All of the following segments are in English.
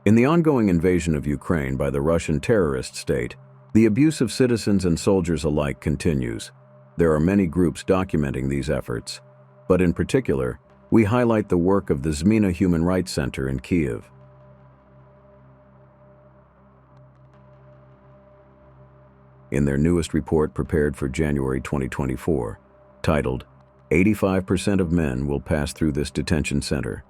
In the ongoing invasion of Ukraine by the Russian terrorist state, the abuse of citizens and soldiers alike continues. There are many groups documenting these efforts, but in particular, we highlight the work of the Zmina Human Rights Center in Kyiv. In their newest report prepared for January 2024, titled, "85% of men will pass through this detention center,"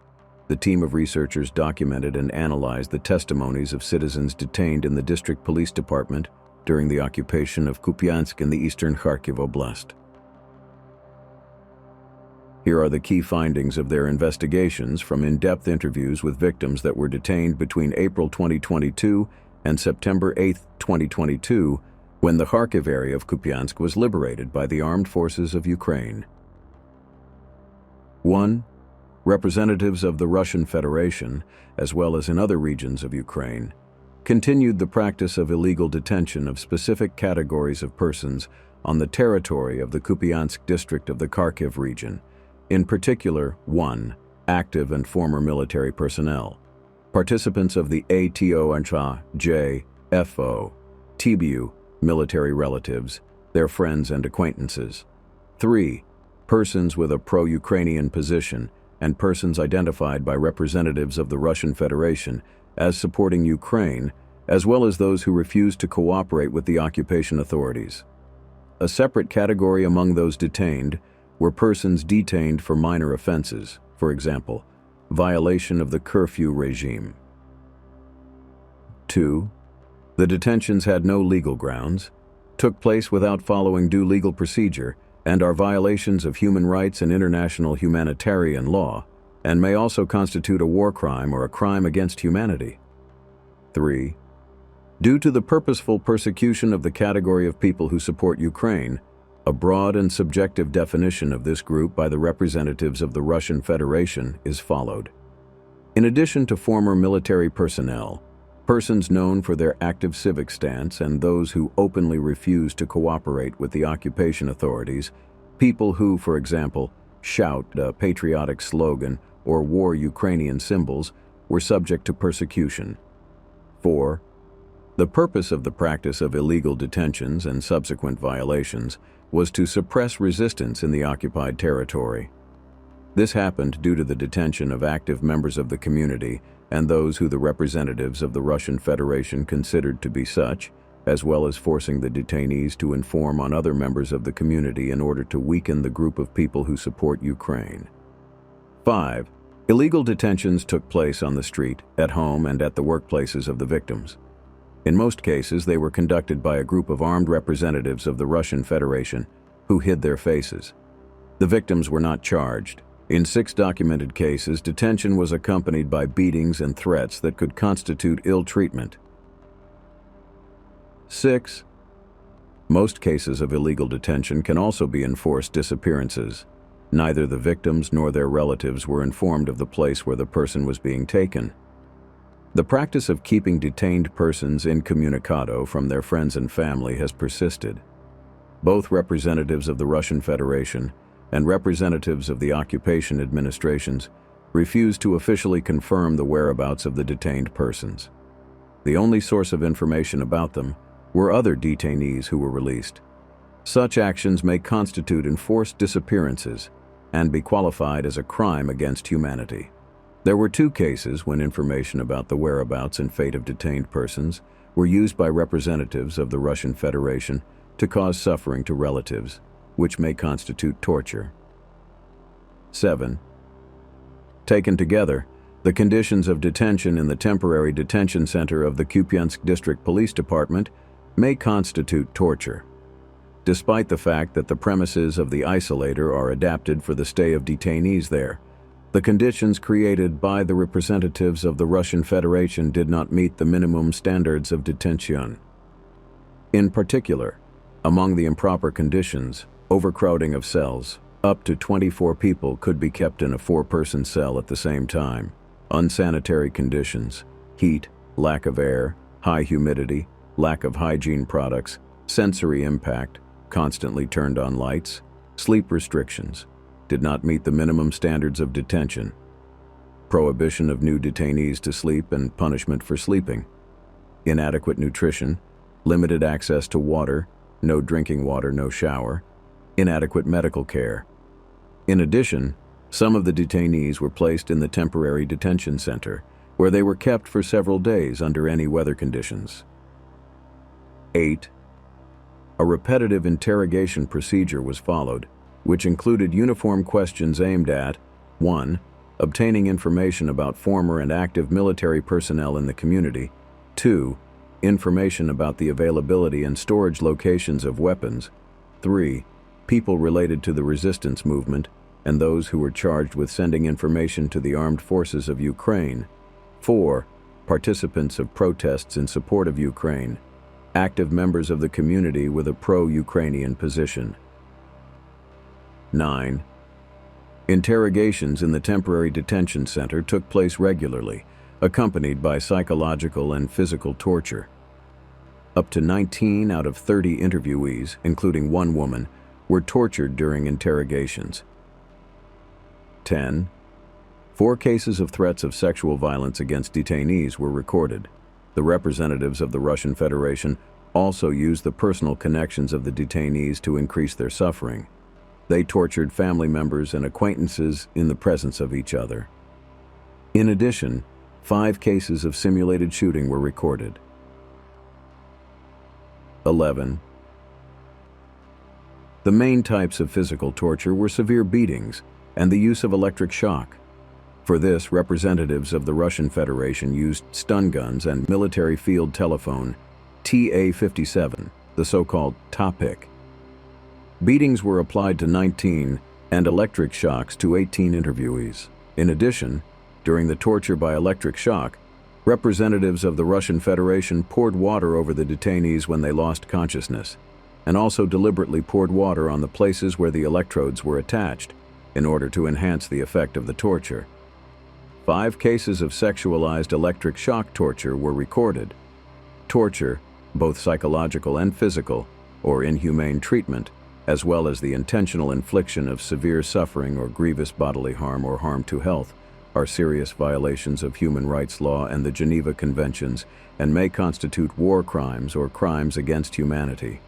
the team of researchers documented and analyzed the testimonies of citizens detained in the district police department during the occupation of Kupyansk in the eastern Kharkiv Oblast. Here are the key findings of their investigations from in-depth interviews with victims that were detained between April 2022 and September 8, 2022, when the Kharkiv area of Kupyansk was liberated by the armed forces of Ukraine. 1. Representatives of the Russian Federation, as well as in other regions of Ukraine, continued the practice of illegal detention of specific categories of persons on the territory of the Kupyansk district of the Kharkiv region, in particular 1. Active and former military personnel, participants of the ATONJ, FO, TBU, military relatives, their friends and acquaintances. 3. Persons with a pro-Ukrainian position and persons identified by representatives of the Russian Federation as supporting Ukraine, as well as those who refused to cooperate with the occupation authorities. A separate category among those detained were persons detained for minor offenses, for example, violation of the curfew regime. 2. The detentions had no legal grounds, took place without following due legal procedure, and are violations of human rights and international humanitarian law, and may also constitute a war crime or a crime against humanity. 3. Due to the purposeful persecution of the category of people who support Ukraine, a broad and subjective definition of this group by the representatives of the Russian Federation is followed. In addition to former military personnel, persons known for their active civic stance and those who openly refuse to cooperate with the occupation authorities, people who, for example, shout a patriotic slogan or wore Ukrainian symbols, were subject to persecution. 4. The purpose of the practice of illegal detentions and subsequent violations was to suppress resistance in the occupied territory. This happened due to the detention of active members of the community and those who the representatives of the Russian Federation considered to be such, as well as forcing the detainees to inform on other members of the community in order to weaken the group of people who support Ukraine. 5. Illegal detentions took place on the street, at home, and at the workplaces of the victims. In most cases, they were conducted by a group of armed representatives of the Russian Federation who hid their faces. The victims were not charged. In 6 documented cases, detention was accompanied by beatings and threats that could constitute ill treatment. 6. Most cases of illegal detention can also be enforced disappearances. Neither the victims nor their relatives were informed of the place where the person was being taken. The practice of keeping detained persons incommunicado from their friends and family has persisted. Both representatives of the Russian Federation and representatives of the occupation administrations refused to officially confirm the whereabouts of the detained persons. The only source of information about them were other detainees who were released. Such actions may constitute enforced disappearances and be qualified as a crime against humanity. There were 2 cases when information about the whereabouts and fate of detained persons were used by representatives of the Russian Federation to cause suffering to relatives, which may constitute torture. 7. Taken together, the conditions of detention in the temporary detention center of the Kupyansk District Police Department may constitute torture. Despite the fact that the premises of the isolator are adapted for the stay of detainees there, the conditions created by the representatives of the Russian Federation did not meet the minimum standards of detention. In particular, among the improper conditions, overcrowding of cells. Up to 24 people could be kept in a 4-person cell at the same time. Unsanitary conditions, heat, lack of air, high humidity, lack of hygiene products, sensory impact, constantly turned on lights, sleep restrictions, did not meet the minimum standards of detention. prohibition of new detainees to sleep and punishment for sleeping, inadequate nutrition, limited access to water, no drinking water, no shower, inadequate medical care. In addition, some of the detainees were placed in the temporary detention center, where they were kept for several days under any weather conditions. 8. A repetitive interrogation procedure was followed, which included uniform questions aimed at 1. Obtaining information about former and active military personnel in the community, 2. Information about the availability and storage locations of weapons, 3. People related to the resistance movement and those who were charged with sending information to the armed forces of Ukraine, 4. Participants of protests in support of Ukraine, active members of the community with a pro-Ukrainian position. 9. Interrogations in the temporary detention center took place regularly, accompanied by psychological and physical torture. Up to 19 out of 30 interviewees, including one woman, were tortured during interrogations. 10. 4 cases of threats of sexual violence against detainees were recorded. The representatives of the Russian Federation also used the personal connections of the detainees to increase their suffering. They tortured family members and acquaintances in the presence of each other. In addition, 5 cases of simulated shooting were recorded. 11. The main types of physical torture were severe beatings and the use of electric shock. For this, representatives of the Russian Federation used stun guns and military field telephone TA-57, the so-called Topik. Beatings were applied to 19 and electric shocks to 18 interviewees. In addition, during the torture by electric shock, representatives of the Russian Federation poured water over the detainees when they lost consciousness, and also deliberately poured water on the places where the electrodes were attached in order to enhance the effect of the torture. 5 cases of sexualized electric shock torture were recorded. Torture, both psychological and physical, or inhumane treatment, as well as the intentional infliction of severe suffering or grievous bodily harm or harm to health, are serious violations of human rights law and the Geneva Conventions and may constitute war crimes or crimes against humanity.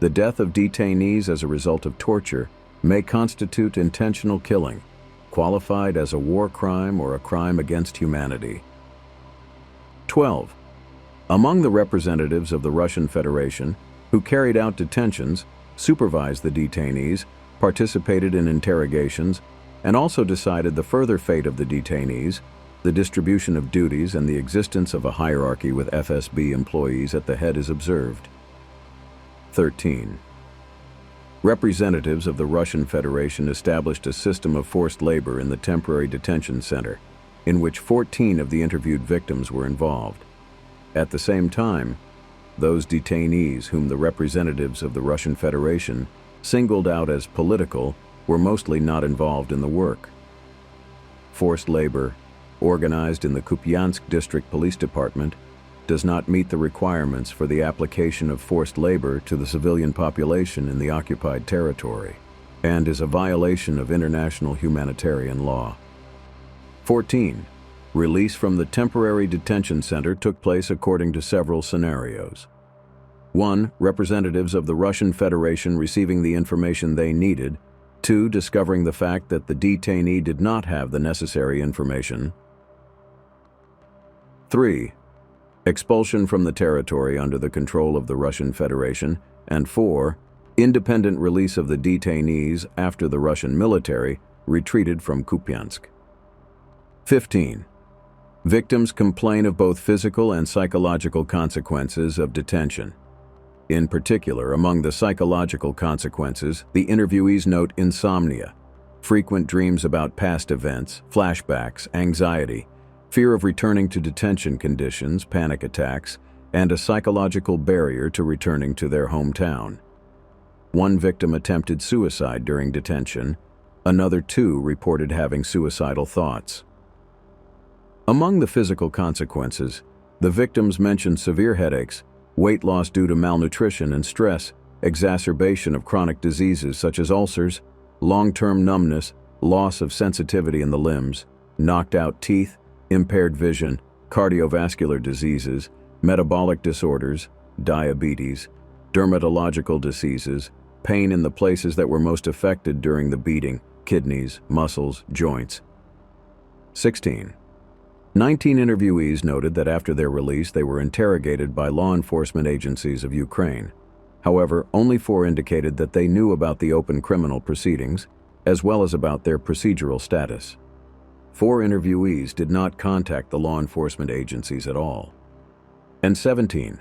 The death of detainees as a result of torture may constitute intentional killing, qualified as a war crime or a crime against humanity. 12. Among the representatives of the Russian Federation who carried out detentions, supervised the detainees, participated in interrogations, and also decided the further fate of the detainees, the distribution of duties, and the existence of a hierarchy with FSB employees at the head is observed. 13. Representatives of the Russian Federation established a system of forced labor in the temporary detention center, in which 14 of the interviewed victims were involved. At the same time, those detainees whom the representatives of the Russian Federation singled out as political were mostly not involved in the work. Forced labor, organized in the Kupyansk District Police Department, does not meet the requirements for the application of forced labor to the civilian population in the occupied territory, and is a violation of international humanitarian law. 14. Release from the temporary detention center took place according to several scenarios. 1. Representatives of the Russian Federation receiving the information they needed. 2. Discovering the fact that the detainee did not have the necessary information. 3. Expulsion from the territory under the control of the Russian Federation. And 4. Independent release of the detainees after the Russian military retreated from Kupyansk. 15. Victims complain of both physical and psychological consequences of detention. In particular, among the psychological consequences, the interviewees note insomnia, frequent dreams about past events, flashbacks, anxiety, fear of returning to detention conditions, panic attacks, and a psychological barrier to returning to their hometown. 1 victim attempted suicide during detention. Another 2 reported having suicidal thoughts. Among the physical consequences, the victims mentioned severe headaches, weight loss due to malnutrition and stress, exacerbation of chronic diseases such as ulcers, long-term numbness, loss of sensitivity in the limbs, knocked out teeth, impaired vision, cardiovascular diseases, metabolic disorders, diabetes, dermatological diseases, pain in the places that were most affected during the beating, kidneys, muscles, joints. 16. 19 interviewees noted that after their release they were interrogated by law enforcement agencies of Ukraine. However, only 4 indicated that they knew about the open criminal proceedings, as well as about their procedural status. 4 interviewees did not contact the law enforcement agencies at all. And 17.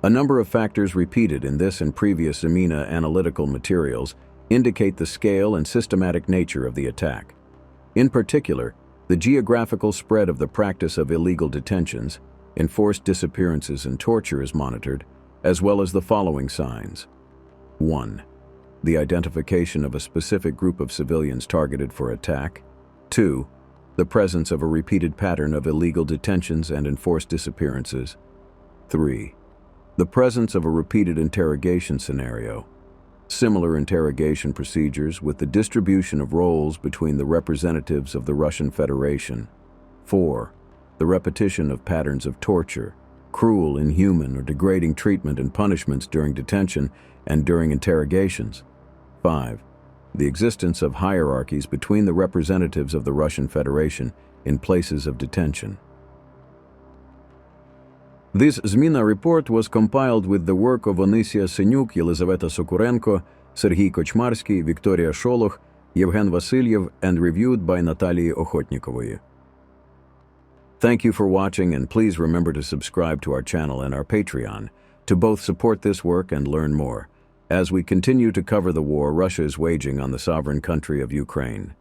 A number of factors repeated in this and previous Zmina analytical materials indicate the scale and systematic nature of the attack. In particular, the geographical spread of the practice of illegal detentions, enforced disappearances and torture is monitored, as well as the following signs. 1. The identification of a specific group of civilians targeted for attack. 2. The presence of a repeated pattern of illegal detentions and enforced disappearances. 3. The presence of a repeated interrogation scenario. Similar interrogation procedures with the distribution of roles between the representatives of the Russian Federation. 4. The repetition of patterns of torture, cruel, inhuman, or degrading treatment and punishments during detention and during interrogations. 5. The existence of hierarchies between the representatives of the Russian Federation in places of detention. This Zmina report was compiled with the work of Onysia Senyuk, Yelizaveta Sokurenko, Serhiy Kochmarsky, Victoria Sholoch, Yevgen Vasilyev, and reviewed by Natalia Okhotnikovoi. Thank you for watching, and please remember to subscribe to our channel and our Patreon to both support this work and learn more as we continue to cover the war Russia is waging on the sovereign country of Ukraine.